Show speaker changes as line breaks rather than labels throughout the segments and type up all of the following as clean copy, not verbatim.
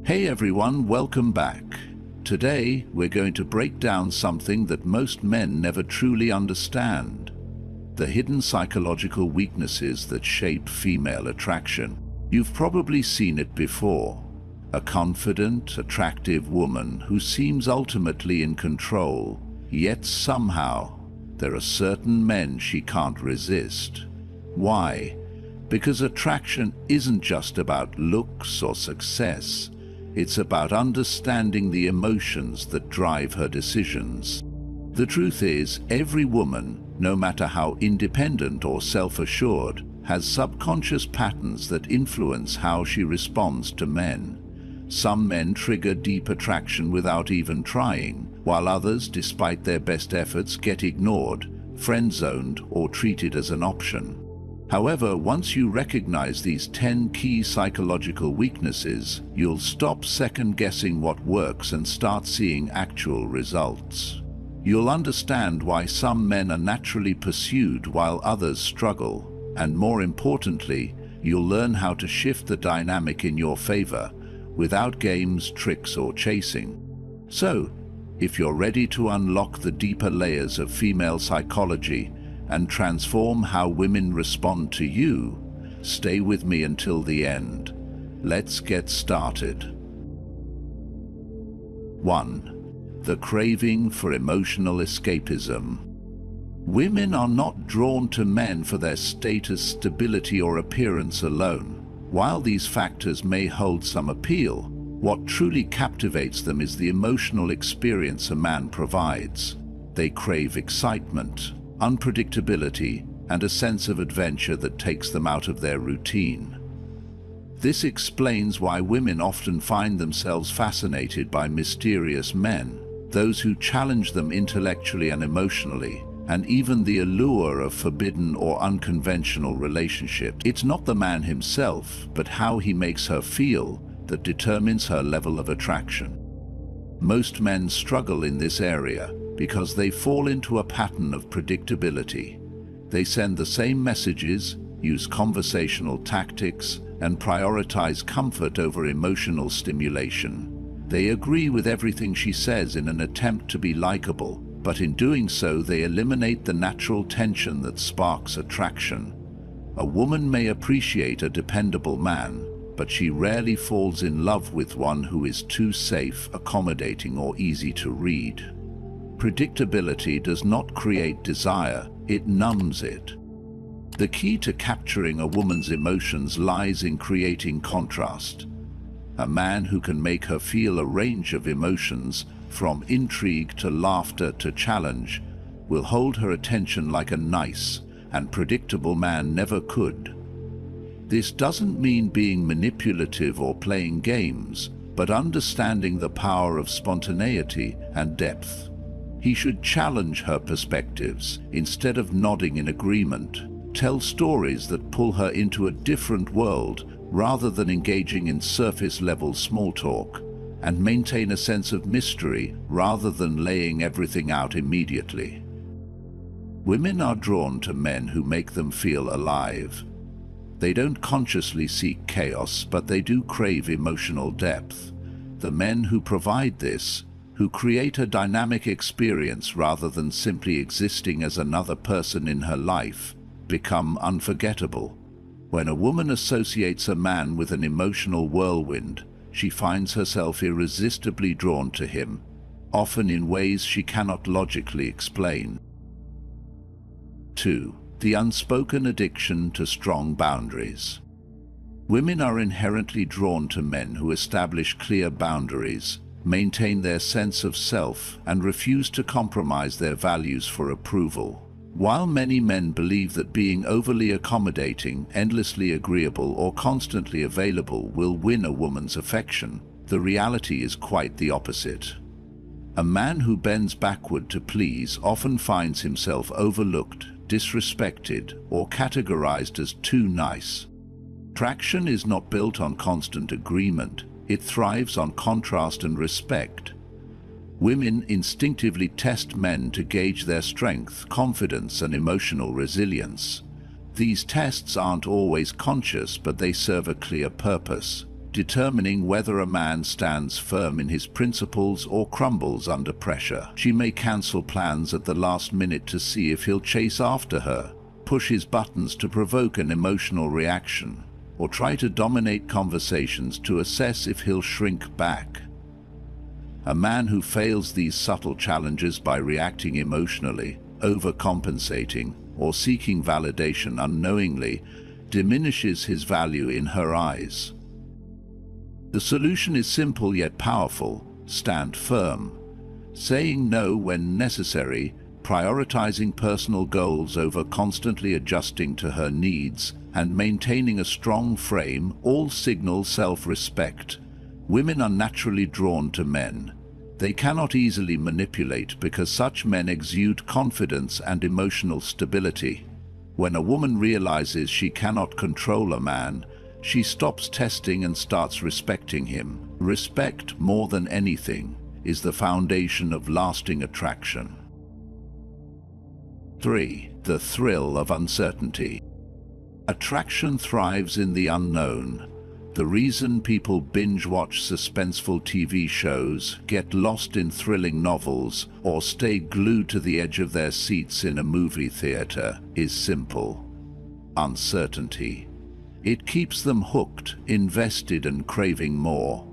Hey everyone, welcome back. Today, we're going to break down something that most men never truly understand: the hidden psychological weaknesses that shape female attraction. You've probably seen it before. A confident, attractive woman who seems ultimately in control, yet somehow, there are certain men she can't resist. Why? Because attraction isn't just about looks or success. It's about understanding the emotions that drive her decisions. The truth is, every woman, no matter how independent or self-assured, has subconscious patterns that influence how she responds to men. Some men trigger deep attraction without even trying, while others, despite their best efforts, get ignored, friend-zoned, or treated as an option. However, once you recognize these 10 key psychological weaknesses, you'll stop second-guessing what works and start seeing actual results. You'll understand why some men are naturally pursued while others struggle, and more importantly, you'll learn how to shift the dynamic in your favor, without games, tricks, or chasing. So, if you're ready to unlock the deeper layers of female psychology and transform how women respond to you, stay with me until the end. Let's get started. 1. The craving for emotional escapism. Women are not drawn to men for their status, stability, or appearance alone. While these factors may hold some appeal, what truly captivates them is the emotional experience a man provides. They crave excitement, unpredictability, and a sense of adventure that takes them out of their routine. This explains why women often find themselves fascinated by mysterious men, those who challenge them intellectually and emotionally, and even the allure of forbidden or unconventional relationships. It's not the man himself, but how he makes her feel, that determines her level of attraction. Most men struggle in this area because they fall into a pattern of predictability. They send the same messages, use conversational tactics, and prioritize comfort over emotional stimulation. They agree with everything she says in an attempt to be likable, but in doing so they eliminate the natural tension that sparks attraction. A woman may appreciate a dependable man, but she rarely falls in love with one who is too safe, accommodating, or easy to read. Predictability does not create desire, it numbs it. The key to capturing a woman's emotions lies in creating contrast. A man who can make her feel a range of emotions, from intrigue to laughter to challenge, will hold her attention like a nice and predictable man never could. This doesn't mean being manipulative or playing games, but understanding the power of spontaneity and depth. He should challenge her perspectives instead of nodding in agreement, tell stories that pull her into a different world rather than engaging in surface-level small talk, and maintain a sense of mystery rather than laying everything out immediately. Women are drawn to men who make them feel alive. They don't consciously seek chaos, but they do crave emotional depth. The men who provide this, who create a dynamic experience rather than simply existing as another person in her life, become unforgettable. When a woman associates a man with an emotional whirlwind, she finds herself irresistibly drawn to him, often in ways she cannot logically explain. 2. The unspoken addiction to strong boundaries. Women are inherently drawn to men who establish clear boundaries, maintain their sense of self, and refuse to compromise their values for approval. While many men believe that being overly accommodating, endlessly agreeable, or constantly available will win a woman's affection, the reality is quite the opposite. A man who bends backward to please often finds himself overlooked, disrespected, or categorized as too nice. Attraction is not built on constant agreement. It thrives on contrast and respect. Women instinctively test men to gauge their strength, confidence, and emotional resilience. These tests aren't always conscious, but they serve a clear purpose: determining whether a man stands firm in his principles or crumbles under pressure. She may cancel plans at the last minute to see if he'll chase after her, push his buttons to provoke an emotional reaction, or try to dominate conversations to assess if he'll shrink back. A man who fails these subtle challenges by reacting emotionally, overcompensating, or seeking validation unknowingly diminishes his value in her eyes. The solution is simple yet powerful: stand firm, saying no when necessary, prioritizing personal goals over constantly adjusting to her needs, and maintaining a strong frame all signal self-respect. Women are naturally drawn to men. They cannot easily manipulate because such men exude confidence and emotional stability. When a woman realizes she cannot control a man, she stops testing and starts respecting him. Respect, more than anything, is the foundation of lasting attraction. 3. The thrill of uncertainty. Attraction thrives in the unknown. The reason people binge-watch suspenseful TV shows, get lost in thrilling novels, or stay glued to the edge of their seats in a movie theater is simple: uncertainty. It keeps them hooked, invested, and craving more.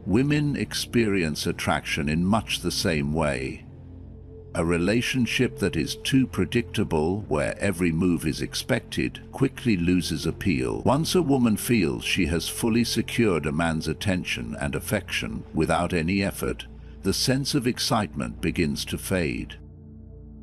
Women experience attraction in much the same way. A relationship that is too predictable, where every move is expected, quickly loses appeal. Once a woman feels she has fully secured a man's attention and affection without any effort, the sense of excitement begins to fade.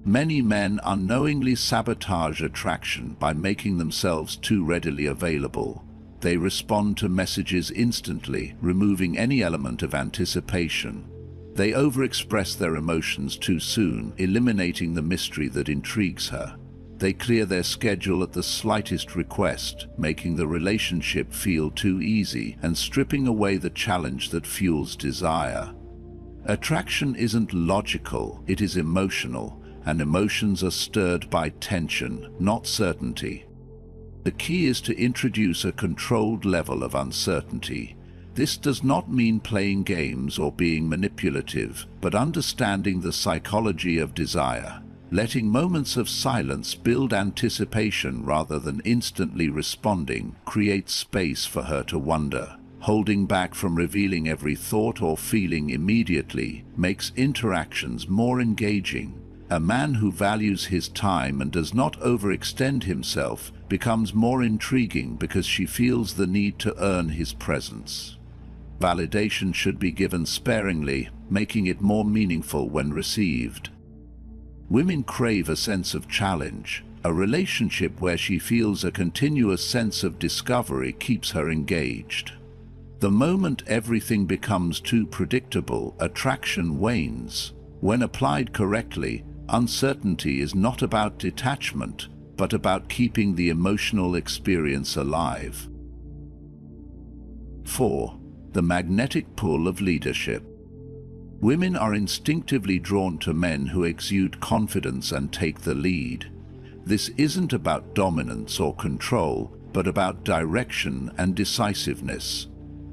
Many men unknowingly sabotage attraction by making themselves too readily available. They respond to messages instantly, removing any element of anticipation. They overexpress their emotions too soon, eliminating the mystery that intrigues her. They clear their schedule at the slightest request, making the relationship feel too easy and stripping away the challenge that fuels desire. Attraction isn't logical, it is emotional, and emotions are stirred by tension, not certainty. The key is to introduce a controlled level of uncertainty. This does not mean playing games or being manipulative, but understanding the psychology of desire. Letting moments of silence build anticipation rather than instantly responding creates space for her to wonder. Holding back from revealing every thought or feeling immediately makes interactions more engaging. A man who values his time and does not overextend himself becomes more intriguing because she feels the need to earn his presence. Validation should be given sparingly, making it more meaningful when received. Women crave a sense of challenge. A relationship where she feels a continuous sense of discovery keeps her engaged. The moment everything becomes too predictable, attraction wanes. When applied correctly, uncertainty is not about detachment, but about keeping the emotional experience alive. 4. The magnetic pull of leadership. Women are instinctively drawn to men who exude confidence and take the lead. This isn't about dominance or control, but about direction and decisiveness.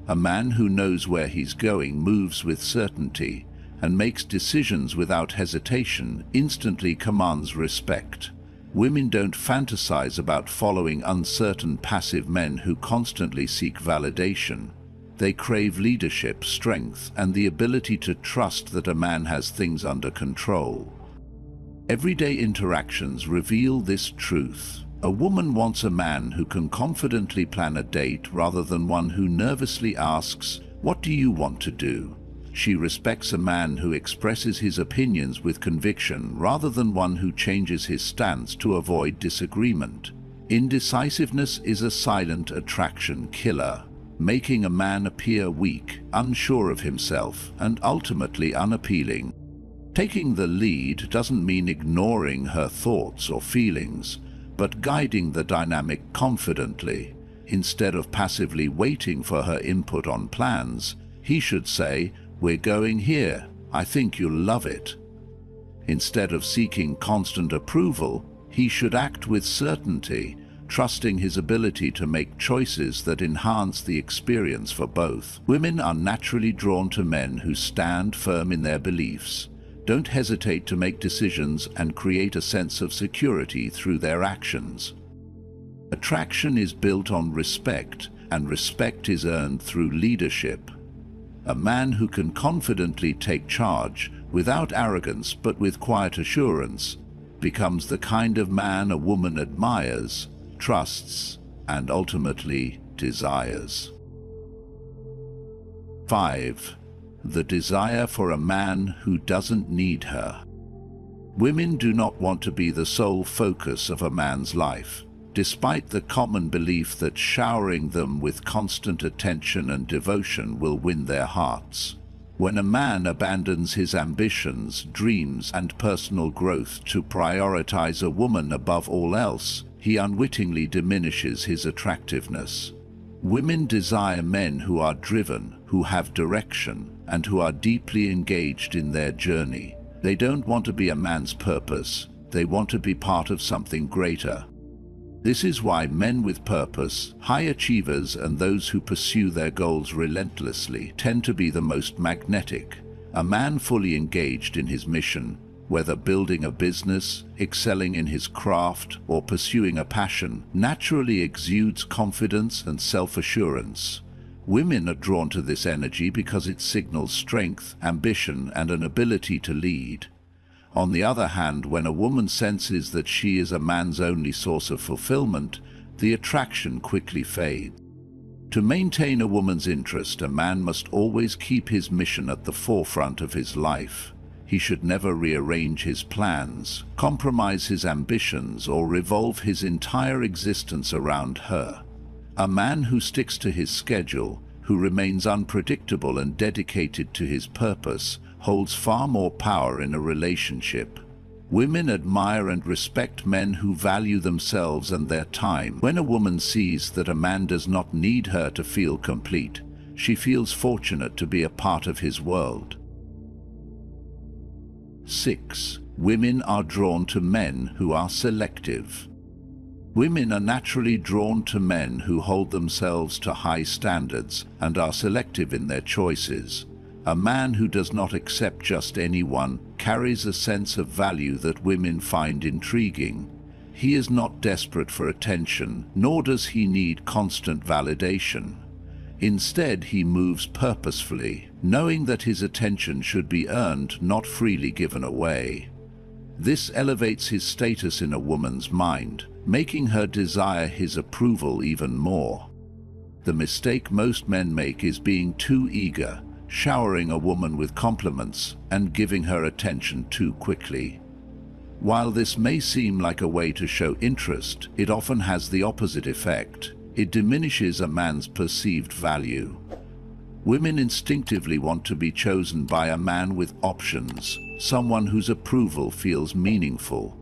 A man who knows where he's going moves with certainty and makes decisions without hesitation instantly commands respect. Women don't fantasize about following uncertain, passive men who constantly seek validation. They crave leadership, strength, and the ability to trust that a man has things under control. Everyday interactions reveal this truth. A woman wants a man who can confidently plan a date rather than one who nervously asks, "What do you want to do?" She respects a man who expresses his opinions with conviction rather than one who changes his stance to avoid disagreement. Indecisiveness is a silent attraction killer, making a man appear weak, unsure of himself, and ultimately unappealing. Taking the lead doesn't mean ignoring her thoughts or feelings, but guiding the dynamic confidently. Instead of passively waiting for her input on plans, he should say, "We're going here. I think you'll love it." Instead of seeking constant approval, he should act with certainty, trusting his ability to make choices that enhance the experience for both. Women are naturally drawn to men who stand firm in their beliefs, don't hesitate to make decisions, and create a sense of security through their actions. Attraction is built on respect, and respect is earned through leadership. A man who can confidently take charge, without arrogance but with quiet assurance, becomes the kind of man a woman admires, trusts, and ultimately desires. 5. The desire for a man who doesn't need her. Women do not want to be the sole focus of a man's life, despite the common belief that showering them with constant attention and devotion will win their hearts. When a man abandons his ambitions, dreams, and personal growth to prioritize a woman above all else, he unwittingly diminishes his attractiveness. Women desire men who are driven, who have direction, and who are deeply engaged in their journey. They don't want to be a man's purpose, they want to be part of something greater. This is why men with purpose, high achievers, and those who pursue their goals relentlessly tend to be the most magnetic. A man fully engaged in his mission, whether building a business, excelling in his craft, or pursuing a passion, naturally exudes confidence and self-assurance. Women are drawn to this energy because it signals strength, ambition, and an ability to lead. On the other hand, when a woman senses that she is a man's only source of fulfillment, the attraction quickly fades. To maintain a woman's interest, a man must always keep his mission at the forefront of his life. He should never rearrange his plans, compromise his ambitions, or revolve his entire existence around her. A man who sticks to his schedule, who remains unpredictable and dedicated to his purpose, holds far more power in a relationship. Women admire and respect men who value themselves and their time. When a woman sees that a man does not need her to feel complete, she feels fortunate to be a part of his world. 6. Women are drawn to men who are selective. Women are naturally drawn to men who hold themselves to high standards and are selective in their choices. A man who does not accept just anyone carries a sense of value that women find intriguing. He is not desperate for attention, nor does he need constant validation. Instead, he moves purposefully, knowing that his attention should be earned, not freely given away. This elevates his status in a woman's mind, making her desire his approval even more. The mistake most men make is being too eager, showering a woman with compliments and giving her attention too quickly. While this may seem like a way to show interest, it often has the opposite effect. It diminishes a man's perceived value. Women instinctively want to be chosen by a man with options, someone whose approval feels meaningful.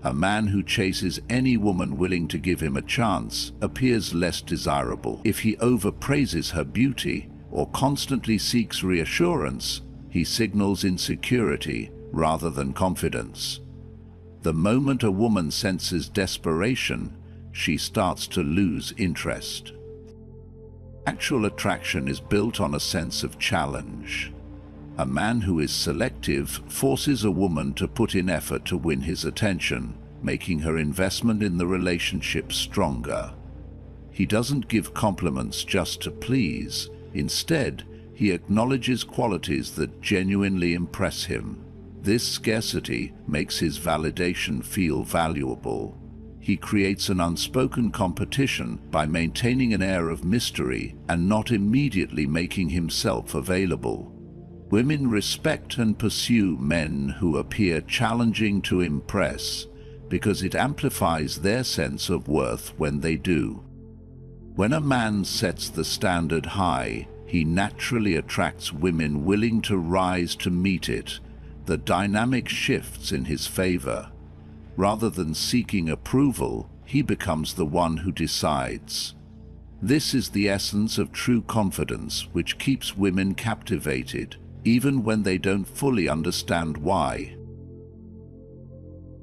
A man who chases any woman willing to give him a chance appears less desirable. If he overpraises her beauty or constantly seeks reassurance, he signals insecurity rather than confidence. The moment a woman senses desperation, she starts to lose interest. Actual attraction is built on a sense of challenge. A man who is selective forces a woman to put in effort to win his attention, making her investment in the relationship stronger. He doesn't give compliments just to please. Instead, he acknowledges qualities that genuinely impress him. This scarcity makes his validation feel valuable. He creates an unspoken competition by maintaining an air of mystery and not immediately making himself available. Women respect and pursue men who appear challenging to impress because it amplifies their sense of worth when they do. When a man sets the standard high, he naturally attracts women willing to rise to meet it. The dynamic shifts in his favor. Rather than seeking approval, he becomes the one who decides. This is the essence of true confidence, which keeps women captivated, even when they don't fully understand why.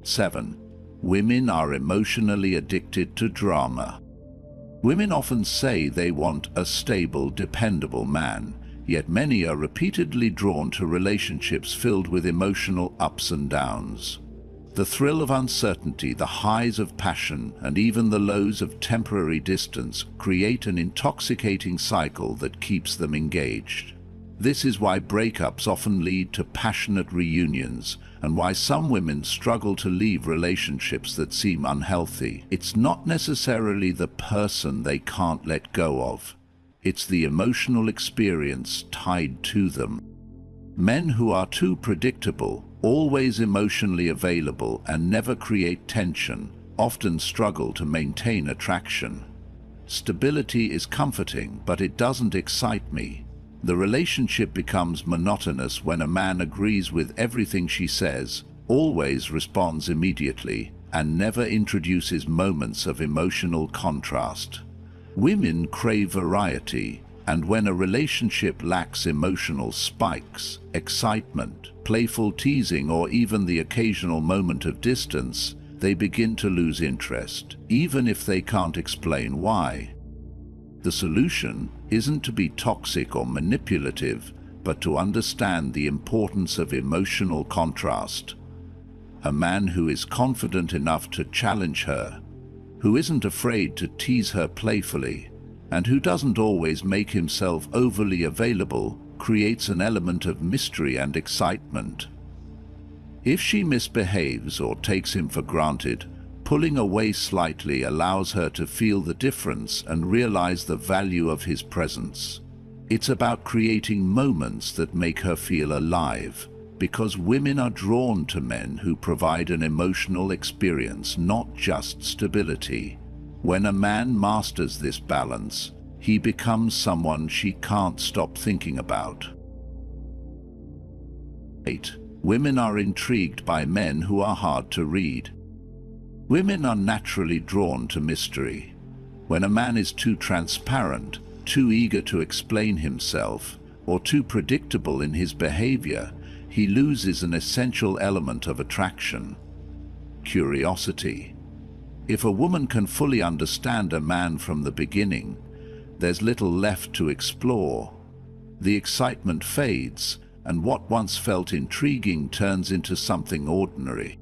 7. Women are emotionally addicted to drama. Women often say they want a stable, dependable man, yet many are repeatedly drawn to relationships filled with emotional ups and downs. The thrill of uncertainty, the highs of passion, and even the lows of temporary distance create an intoxicating cycle that keeps them engaged. This is why breakups often lead to passionate reunions, and why some women struggle to leave relationships that seem unhealthy. It's not necessarily the person they can't let go of. It's the emotional experience tied to them. Men who are too predictable, always emotionally available, and never create tension, often struggle to maintain attraction. Stability is comforting, but it doesn't excite me. The relationship becomes monotonous when a man agrees with everything she says, always responds immediately, and never introduces moments of emotional contrast. Women crave variety, and when a relationship lacks emotional spikes, excitement, playful teasing, or even the occasional moment of distance, they begin to lose interest, even if they can't explain why. The solution isn't to be toxic or manipulative, but to understand the importance of emotional contrast. A man who is confident enough to challenge her, who isn't afraid to tease her playfully, and who doesn't always make himself overly available, creates an element of mystery and excitement. If she misbehaves or takes him for granted, pulling away slightly allows her to feel the difference and realize the value of his presence. It's about creating moments that make her feel alive, because women are drawn to men who provide an emotional experience, not just stability. When a man masters this balance, he becomes someone she can't stop thinking about. 8. Women are intrigued by men who are hard to read. Women are naturally drawn to mystery. When a man is too transparent, too eager to explain himself, or too predictable in his behavior, he loses an essential element of attraction: curiosity. If a woman can fully understand a man from the beginning, there's little left to explore. The excitement fades, and what once felt intriguing turns into something ordinary.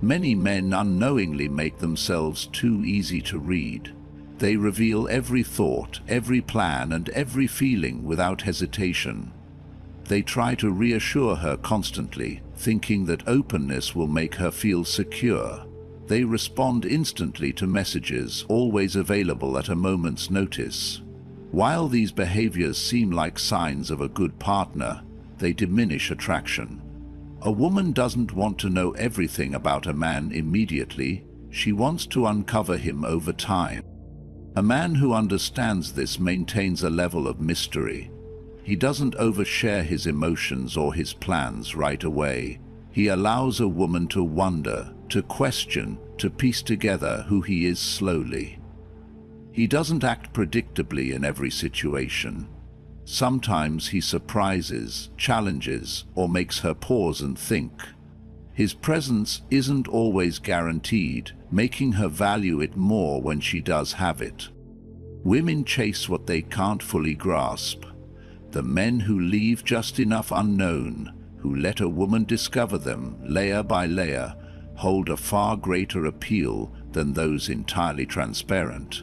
Many men unknowingly make themselves too easy to read. They reveal every thought, every plan, and every feeling without hesitation. They try to reassure her constantly, thinking that openness will make her feel secure. They respond instantly to messages, always available at a moment's notice. While these behaviors seem like signs of a good partner, they diminish attraction. A woman doesn't want to know everything about a man immediately. She wants to uncover him over time. A man who understands this maintains a level of mystery. He doesn't overshare his emotions or his plans right away. He allows a woman to wonder, to question, to piece together who he is slowly. He doesn't act predictably in every situation. Sometimes he surprises, challenges, or makes her pause and think. His presence isn't always guaranteed, making her value it more when she does have it. Women chase what they can't fully grasp. The men who leave just enough unknown, who let a woman discover them layer by layer, hold a far greater appeal than those entirely transparent.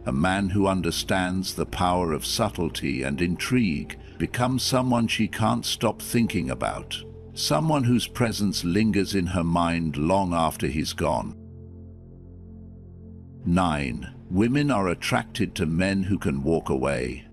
A man who understands the power of subtlety and intrigue becomes someone she can't stop thinking about, someone whose presence lingers in her mind long after he's gone. 9. Women are attracted to men who can walk away.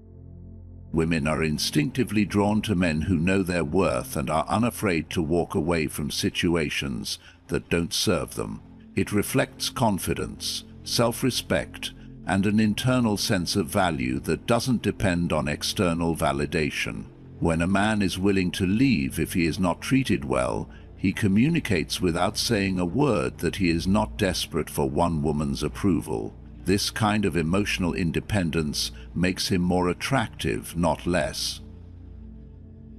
Women are instinctively drawn to men who know their worth and are unafraid to walk away from situations that don't serve them. It reflects confidence, self-respect, and an internal sense of value that doesn't depend on external validation. When a man is willing to leave if he is not treated well, he communicates without saying a word that he is not desperate for one woman's approval. This kind of emotional independence makes him more attractive, not less.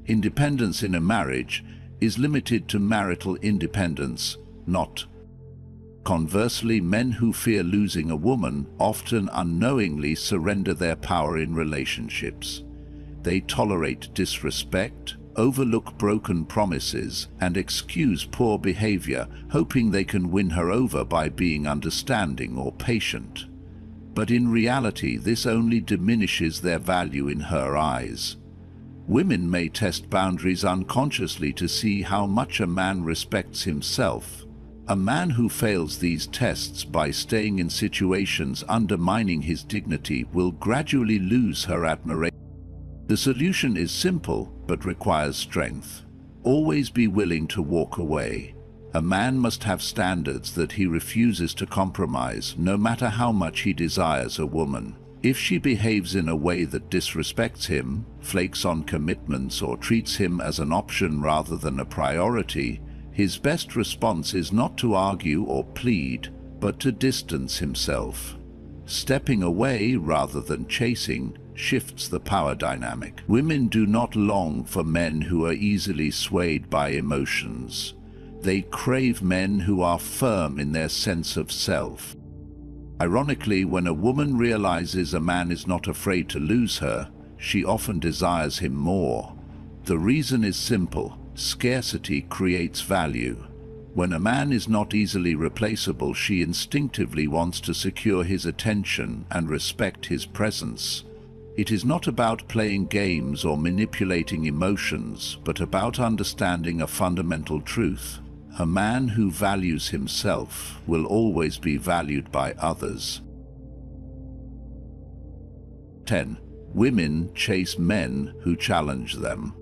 Independence in a marriage is limited to marital independence, not Conversely, men who fear losing a woman often unknowingly surrender their power in relationships. They tolerate disrespect, overlook broken promises, and excuse poor behavior, hoping they can win her over by being understanding or patient. But in reality, this only diminishes their value in her eyes. Women may test boundaries unconsciously to see how much a man respects himself. A man who fails these tests by staying in situations undermining his dignity will gradually lose her admiration. The solution is simple, but requires strength. Always be willing to walk away. A man must have standards that he refuses to compromise, no matter how much he desires a woman. If she behaves in a way that disrespects him, flakes on commitments, or treats him as an option rather than a priority, his best response is not to argue or plead, but to distance himself. Stepping away rather than chasing shifts the power dynamic. Women do not long for men who are easily swayed by emotions. They crave men who are firm in their sense of self. Ironically, when a woman realizes a man is not afraid to lose her, she often desires him more. The reason is simple: scarcity creates value. When a man is not easily replaceable, she instinctively wants to secure his attention and respect his presence. It is not about playing games or manipulating emotions, but about understanding a fundamental truth. A man who values himself will always be valued by others. 10. Women chase men who challenge them.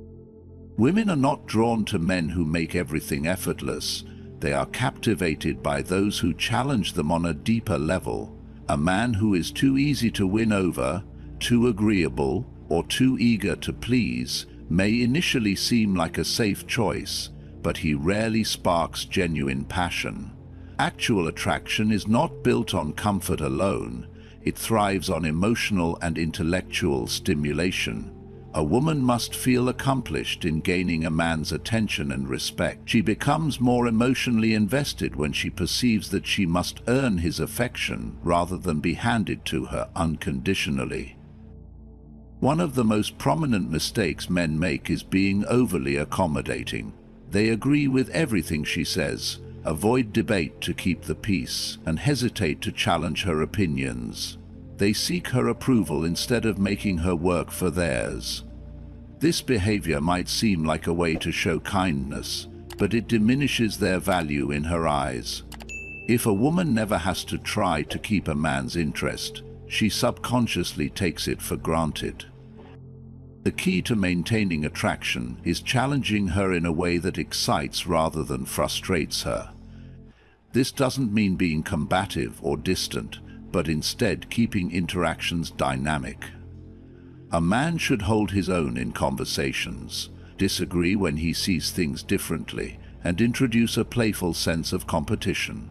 Women are not drawn to men who make everything effortless. They are captivated by those who challenge them on a deeper level. A man who is too easy to win over, too agreeable, or too eager to please may initially seem like a safe choice, but he rarely sparks genuine passion. Actual attraction is not built on comfort alone. It thrives on emotional and intellectual stimulation. A woman must feel accomplished in gaining a man's attention and respect. She becomes more emotionally invested when she perceives that she must earn his affection rather than be handed to her unconditionally. One of the most prominent mistakes men make is being overly accommodating. They agree with everything she says, avoid debate to keep the peace, and hesitate to challenge her opinions. They seek her approval instead of making her work for theirs. This behavior might seem like a way to show kindness, but it diminishes their value in her eyes. If a woman never has to try to keep a man's interest, she subconsciously takes it for granted. The key to maintaining attraction is challenging her in a way that excites rather than frustrates her. This doesn't mean being combative or distant, but instead keeping interactions dynamic. A man should hold his own in conversations, disagree when he sees things differently, and introduce a playful sense of competition.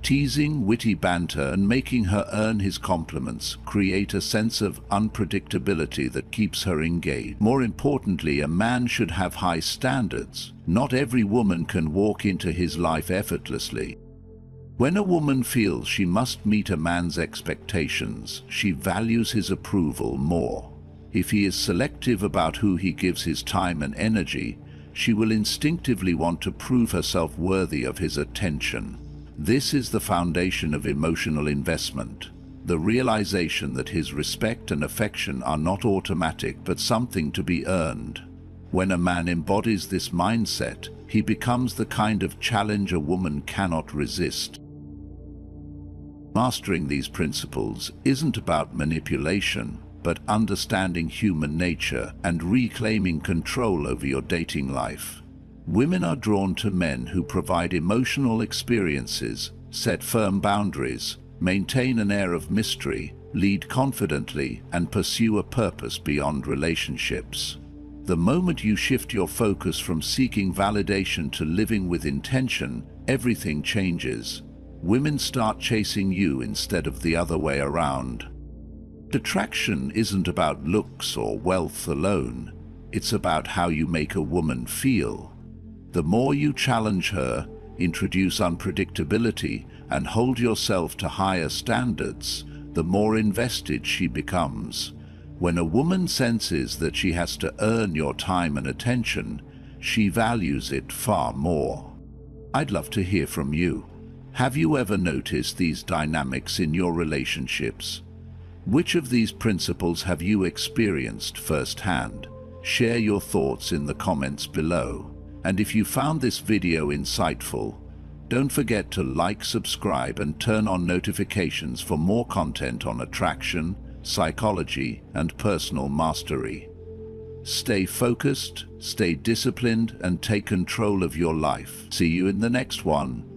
Teasing, witty banter, and making her earn his compliments create a sense of unpredictability that keeps her engaged. More importantly, a man should have high standards. Not every woman can walk into his life effortlessly. When a woman feels she must meet a man's expectations, she values his approval more. If he is selective about who he gives his time and energy, she will instinctively want to prove herself worthy of his attention. This is the foundation of emotional investment, the realization that his respect and affection are not automatic but something to be earned. When a man embodies this mindset, he becomes the kind of challenge a woman cannot resist. Mastering these principles isn't about manipulation, but understanding human nature and reclaiming control over your dating life. Women are drawn to men who provide emotional experiences, set firm boundaries, maintain an air of mystery, lead confidently, and pursue a purpose beyond relationships. The moment you shift your focus from seeking validation to living with intention, everything changes. Women start chasing you instead of the other way around. Attraction isn't about looks or wealth alone. It's about how you make a woman feel. The more you challenge her, introduce unpredictability, and hold yourself to higher standards, the more invested she becomes. When a woman senses that she has to earn your time and attention, she values it far more. I'd love to hear from you. Have you ever noticed these dynamics in your relationships? Which of these principles have you experienced firsthand? Share your thoughts in the comments below. And if you found this video insightful, don't forget to like, subscribe, and turn on notifications for more content on attraction, psychology, and personal mastery. Stay focused, stay disciplined, and take control of your life. See you in the next one.